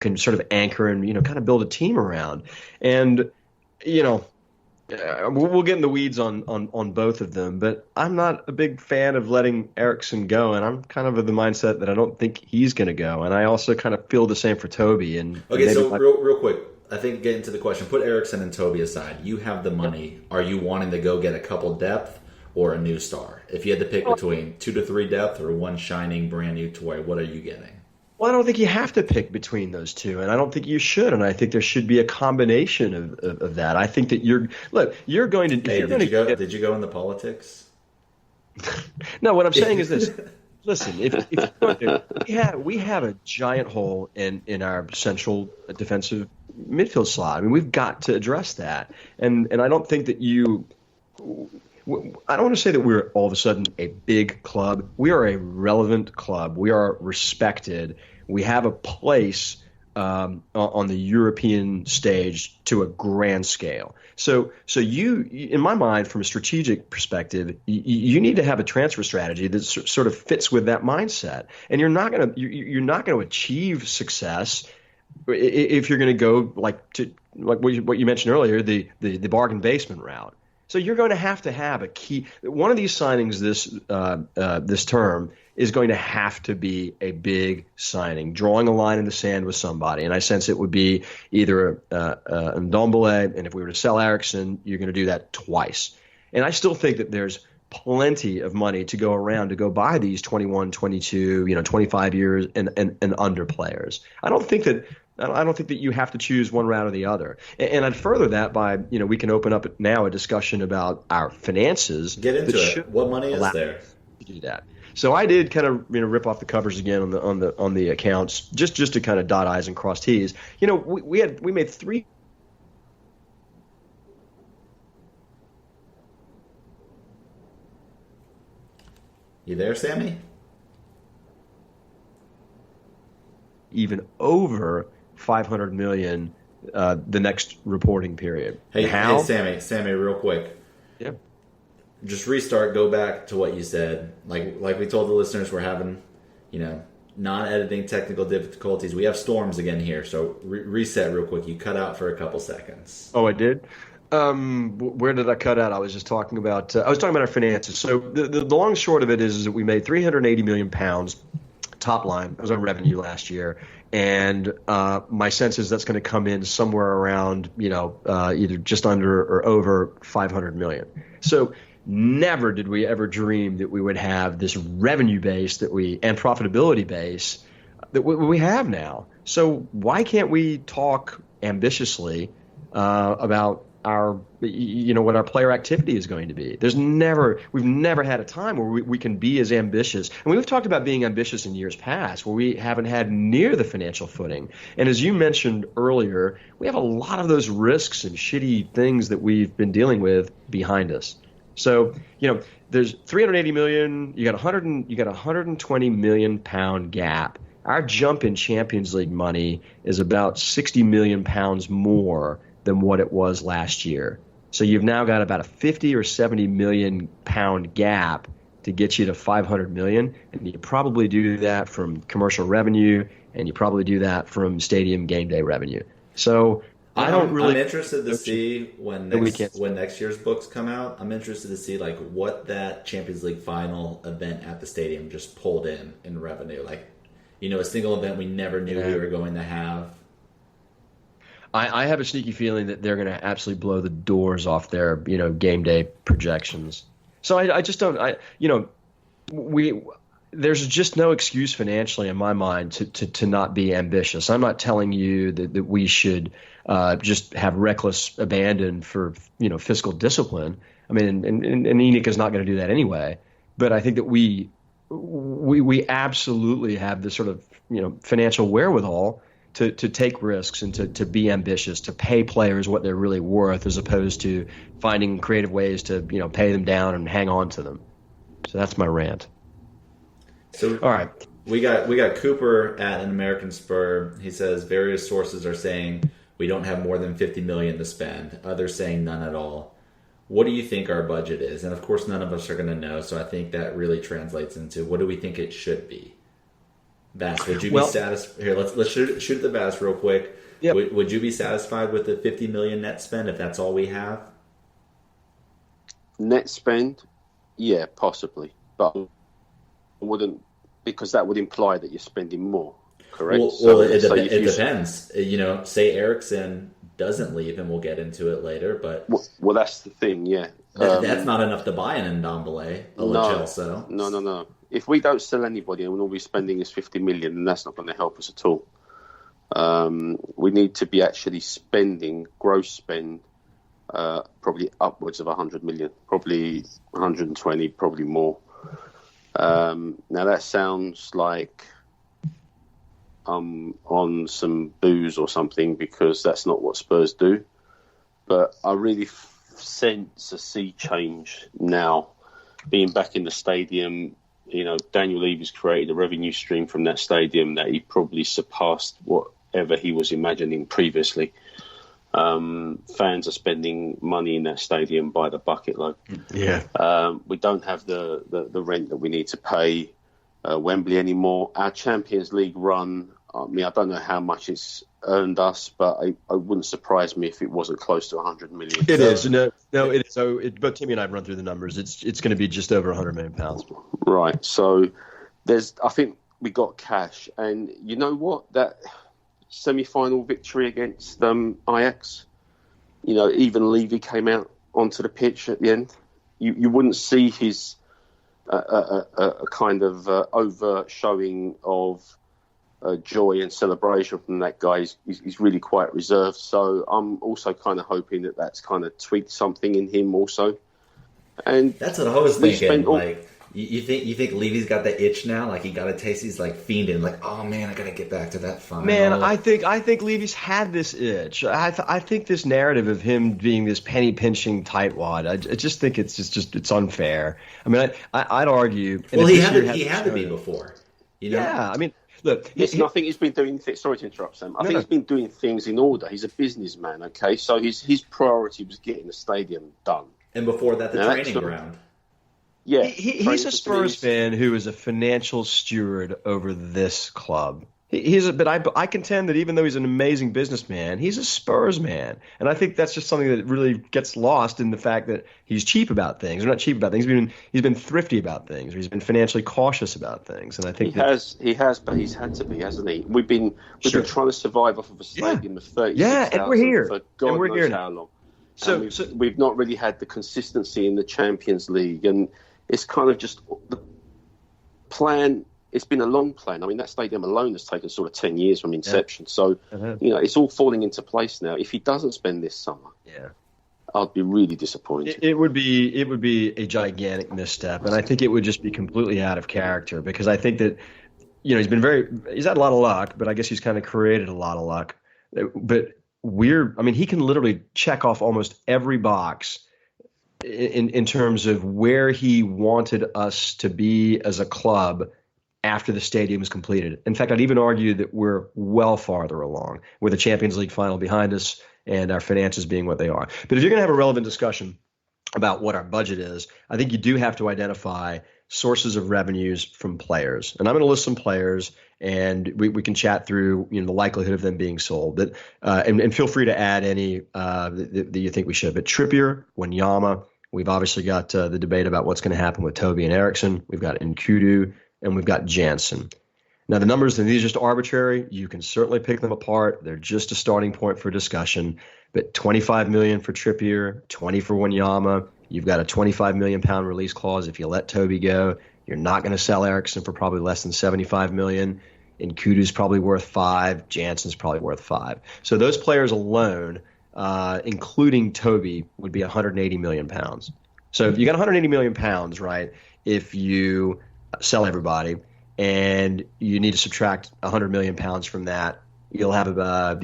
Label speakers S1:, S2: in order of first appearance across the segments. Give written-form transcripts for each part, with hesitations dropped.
S1: can sort of anchor and kind of build a team around. And you know, we'll get in the weeds on both of them, but I'm not a big fan of letting Eriksson go, and I'm kind of the mindset that I don't think he's going to go, and I also kind of feel the same for Toby. And
S2: Okay,
S1: maybe
S2: so real quick, I think getting to the question, put Erickson and Toby aside. You have the money. Are you wanting to go get a couple depth or a new star? If you had to pick between 2 to 3 depth or one shining brand new toy, what are you getting?
S1: well, I don't think you have to pick between those two, and I don't think you should, and I think there should be a combination of that. I think that you're going to if
S2: Hey,
S1: you're going to get.
S2: Did you go into politics?
S1: No, what I'm saying is this. Listen, we have a giant hole in our central defensive midfield slot. I mean, we've got to address that, and I don't think that you. I don't want to say that we're all of a sudden a big club. We are a relevant club. We are respected. We have a place on the European stage to a grand scale. So you, in my mind, from a strategic perspective, you need to have a transfer strategy that sort of fits with that mindset. And you're not going to achieve success if you're going to go like what you mentioned earlier, the bargain basement route. So you're going to have a key. One of these signings this term is going to have to be a big signing, drawing a line in the sand with somebody. And I sense it would be either Ndombele, and if we were to sell Eriksson, you're going to do that twice. And I still think that there's plenty of money to go around to go buy these 21, 22, 25 years and under players. I don't think that you have to choose one route or the other. And I'd further that by, we can open up now a discussion about our finances.
S2: Get into it. What money is there?
S1: To do that. So I did kind of rip off the covers again on the accounts just to kind of dot I's and cross T's. We made three
S2: You there, Sammy?
S1: even over 500 million the next reporting period.
S2: Hey, Sammy, real quick.
S1: Yeah.
S2: Just restart. Go back to what you said. Like we told the listeners, we're having, non-editing technical difficulties. We have storms again here, so reset real quick. You cut out for a couple seconds.
S1: Oh, I did. Where did I cut out? I was just talking about. I was talking about our finances. So the long and short of it is that we made 380 million pounds top line. That was our revenue last year. And my sense is that's going to come in somewhere around, either just under or over 500 million. So never did we ever dream that we would have this revenue base and profitability base that we have now. So why can't we talk ambitiously about what our player activity is going to be? We've never had a time where we can be as ambitious. And we've talked about being ambitious in years past where we haven't had near the financial footing. And as you mentioned earlier, we have a lot of those risks and shitty things that we've been dealing with behind us. So, there's 380 million, you got 120 million pound gap. Our jump in Champions League money is about 60 million pounds more than what it was last year. So you've now got about a 50 or 70 million pound gap to get you to 500 million. And you probably do that from commercial revenue, and you probably do that from stadium game day revenue. So I'm
S2: interested to see when next year's books come out. I'm interested to see what that Champions League final event at the stadium just pulled in revenue. A single event we never knew we were going to have.
S1: I have a sneaky feeling that they're going to absolutely blow the doors off their, game day projections. So I just don't, there's just no excuse financially in my mind to not be ambitious. I'm not telling you that we should just have reckless abandon for, fiscal discipline. I mean, and ENIC is not going to do that anyway. But I think that we absolutely have this sort of, financial wherewithal to take risks and to be ambitious, to pay players what they're really worth, as opposed to finding creative ways to pay them down and hang on to them. So that's my rant.
S2: So
S1: all right,
S2: we got Cooper at an American Spur. He says various sources are saying we don't have more than 50 million to spend. Others saying none at all. What do you think our budget is? And of course, none of us are going to know. So I think that really translates into what do we think it should be? Bass, would you be satisfied? Here, let's shoot the Bass real quick.
S1: Yep.
S2: Would you be satisfied with the $50 million net spend if that's all we have?
S3: Net spend, yeah, possibly, but I wouldn't, because that would imply that you're spending more. Correct.
S2: Well, it depends. You know, say Eriksson doesn't leave, and we'll get into it later. But
S3: well, that's the thing. Yeah,
S2: that's not enough to buy an Ndombele, a Lo Celso.
S3: No. If we don't sell anybody and we'll be spending is 50 million, then that's not going to help us at all. We need to be actually spending gross spend, probably upwards of 100 million, probably 120, probably more. Now that sounds like on some booze or something, because that's not what Spurs do. But I really sense a sea change now, being back in the stadium. You know, Daniel Levy's created a revenue stream from that stadium that he probably surpassed whatever he was imagining previously. Fans are spending money in that stadium by the bucket load.
S1: Yeah.
S3: We don't have the rent that we need to pay Wembley anymore. Our Champions League run, I mean, I don't know how much it's earned us, but it wouldn't surprise me if it wasn't close to 100 million.
S1: It is. No, it is. So, but Timmy and I have run through the numbers. It's going to be just over 100 million pounds.
S3: Right. So I think we got cash, and you know what? That semi-final victory against Ajax, you know, even Levy came out onto the pitch at the end. You wouldn't see his a kind of overt showing of joy and celebration from that guy. He's really quite reserved. So I'm also kind of hoping that that's kind of tweaked something in him also. And
S2: that's what I was thinking. You think Levy's got the itch now? Like he got a taste. He's like fiending. Like, oh man, I gotta get back to that final.
S1: Man, I think Levy's had this itch. I think this narrative of him being this penny pinching tightwad. I just think it's unfair. I mean, I'd argue.
S2: Well, he had to be before. You know?
S1: Yeah, I mean. Look,
S3: I think he's been doing. Sorry to interrupt, Sam. I think he's been doing things in order. He's a businessman, okay? So his priority was getting the stadium done,
S2: and before that, the training ground.
S3: Yeah,
S1: he's a Spurs fan who is a financial steward over this club. But I contend that even though he's an amazing businessman, he's a Spurs man, and I think that's just something that really gets lost in the fact that he's cheap about things. Or not cheap about things. He's been thrifty about things. Or he's been financially cautious about things, and I think
S3: he has, but he's had to be, hasn't he? We've been trying to survive off of a stadium of 36,000
S1: and we're here.
S3: For God knows how long. So we've not really had the consistency in the Champions League, and it's kind of just the plan. It's been a long plan. I mean, that stadium alone has taken sort of 10 years from inception. Yeah. So, you know, it's all falling into place now. If he doesn't spend this summer, I'd be really disappointed.
S1: It would be a gigantic misstep, and I think it would just be completely out of character, because I think that, you know, he's had a lot of luck, but I guess he's kind of created a lot of luck. But he can literally check off almost every box in terms of where he wanted us to be as a club after the stadium is completed. In fact, I'd even argue that we're well farther along, with the Champions League final behind us and our finances being what they are. But if you're going to have a relevant discussion about what our budget is, I think you do have to identify sources of revenues from players. And I'm going to list some players, and we can chat through, you know, the likelihood of them being sold. But and feel free to add any that you think we should. But Trippier, Wanyama, we've obviously got the debate about what's going to happen with Toby and Eriksson. We've got Nkudu, and we've got Jansen. Now, the numbers, and these are just arbitrary. You can certainly pick them apart. They're just a starting point for discussion. But 25 million for Trippier, 20 for Wanyama. You've got a 25 million pound release clause if you let Toby go. You're not going to sell Eriksson for probably less than 75 million. Nkudu's probably worth 5. Jansen's probably worth 5. So those players alone, including Toby, would be 180 million pounds. So if you got 180 million pounds, right, if you sell everybody, and you need to subtract 100 million pounds from that, you'll have about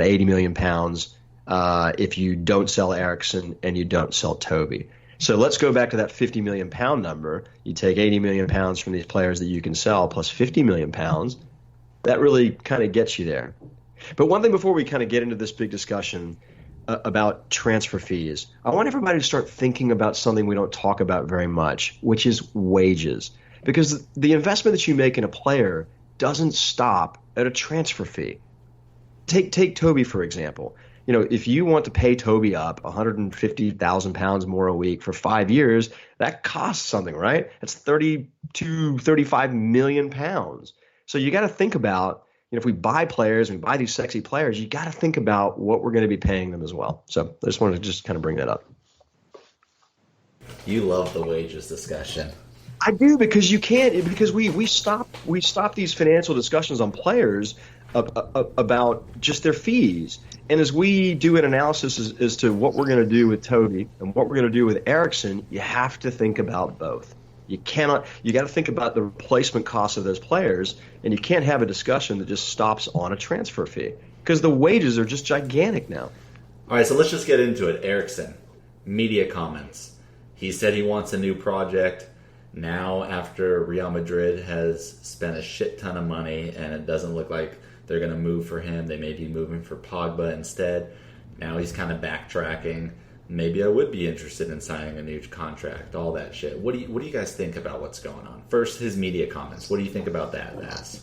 S1: 80 million pounds if you don't sell Eriksson and you don't sell Toby. So let's go back to that 50 million pound number. You take 80 million pounds from these players that you can sell plus 50 million pounds. That really kind of gets you there. But one thing before we kind of get into this big discussion about transfer fees, I want everybody to start thinking about something we don't talk about very much, which is wages. Because the investment that you make in a player doesn't stop at a transfer fee. Take Toby, for example. If you want to pay Toby up 150,000 pounds more a week for 5 years, that costs something, right? That's 35 million pounds. So you got to think about, if we buy players, we buy these sexy players, you got to think about what we're going to be paying them as well. So I just wanted to just kind of bring that up.
S2: You love the wages discussion.
S1: I do, because we stop these financial discussions on players about just their fees. And as we do an analysis as to what we're going to do with Toby and what we're going to do with Eriksson, you have to think about both. You got to think about the replacement costs of those players, and you can't have a discussion that just stops on a transfer fee, because the wages are just gigantic now.
S2: All right, so let's just get into it. Eriksson, media comments. He said he wants a new project. Now, after Real Madrid has spent a shit ton of money and it doesn't look like they're going to move for him, they may be moving for Pogba instead. Now he's kind of backtracking. Maybe I would be interested in signing a new contract, all that shit. What do you guys think about what's going on? First, his media comments. What do you think about that, Vass?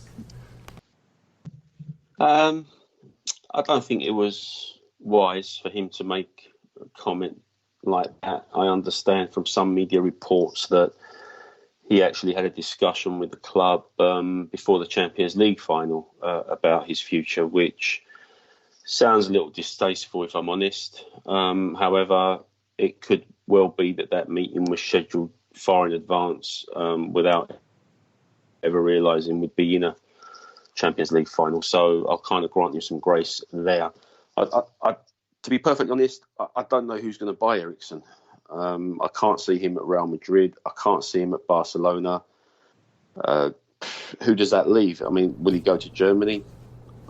S3: I don't think it was wise for him to make a comment like that. I understand from some media reports that he actually had a discussion with the club before the Champions League final about his future, which sounds a little distasteful, if I'm honest. However, it could well be that meeting was scheduled far in advance without ever realising we'd be in a Champions League final. So I'll kind of grant you some grace there. To be perfectly honest, I don't know who's going to buy Eriksson. I can't see him at Real Madrid. I can't see him at Barcelona. Who does that leave? I mean, will he go to Germany?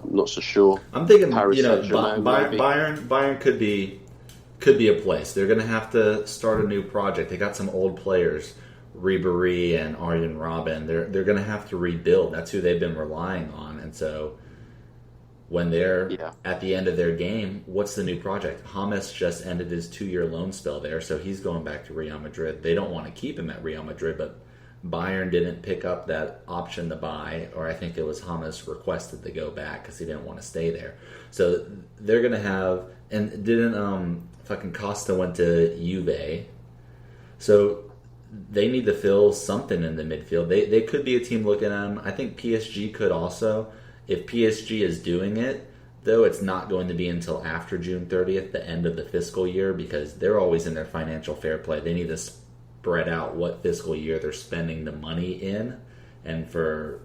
S3: I'm not so sure.
S2: I'm thinking, Bayern could be a place. They're going to have to start a new project. They got some old players, Ribéry and Arjen Robben. They're going to have to rebuild. That's who they've been relying on. And so when they're at the end of their game, what's the new project? James just ended his 2-year loan spell there, so he's going back to Real Madrid. They don't want to keep him at Real Madrid, but Bayern didn't pick up that option to buy, or I think it was James requested to go back because he didn't want to stay there. So they're going to have, and didn't fucking Costa went to Juve, so they need to fill something in the midfield. They could be a team looking at them. I think PSG could also. If PSG is doing it, though, it's not going to be until after June 30th, the end of the fiscal year, because they're always in their financial fair play. They need to spread out what fiscal year they're spending the money in. And for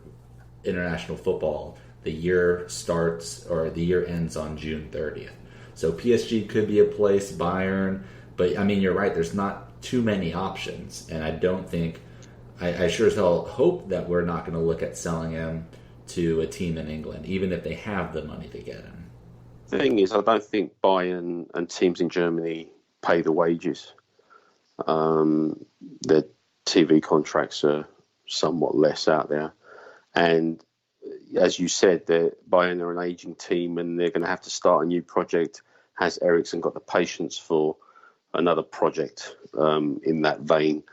S2: international football, the year starts, or the year ends on June 30th. So PSG could be a place, Bayern. But, I mean, you're right, there's not too many options. And I don't think, I sure as hell hope that we're not going to look at selling him to a team in England, even if they have the money to get him.
S3: The thing is, I don't think Bayern and teams in Germany pay the wages. Their TV contracts are somewhat less out there. And as you said, Bayern are an aging team and they're going to have to start a new project. Has Eriksson got the patience for another project in that vein?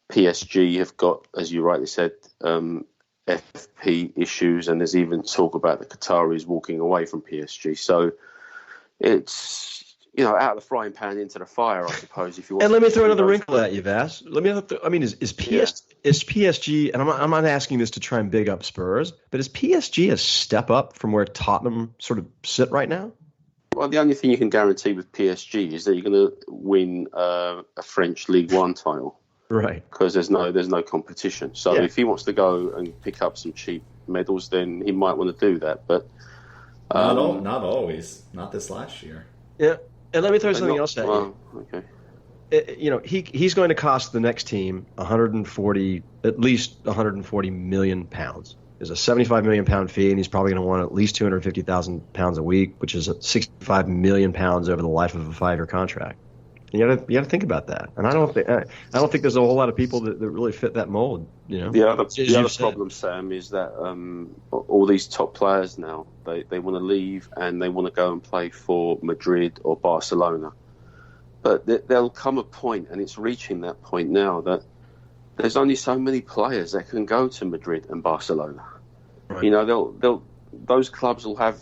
S3: PSG have got, as you rightly said, FP issues, and there's even talk about the Qataris walking away from PSG. So it's, out of the frying pan into the fire, I suppose. If you want.
S1: And let me throw another wrinkle at you, Vass. Is PSG? And I'm not asking this to try and big up Spurs, but is PSG a step up from where Tottenham sort of sit right now?
S3: Well, the only thing you can guarantee with PSG is that you're going to win a French League One title.
S1: Right,
S3: because there's no competition. So if he wants to go and pick up some cheap medals, then he might want to do that. But
S2: not always. Not this last year.
S1: Yeah, and let me throw something else at you.
S3: Okay.
S1: He's going to cost the next team at least 140 million pounds. There's a 75 million pound fee, and he's probably going to want at least 250,000 pounds a week, which is 65 million pounds over the life of a 5-year contract. You got to think about that, and I don't think there's a whole lot of people that really fit that mold.
S3: The other problem, Sam, is that all these top players now they want to leave and they want to go and play for Madrid or Barcelona, but there'll come a point, and it's reaching that point now, that there's only so many players that can go to Madrid and Barcelona.
S1: Right.
S3: You know, those clubs will have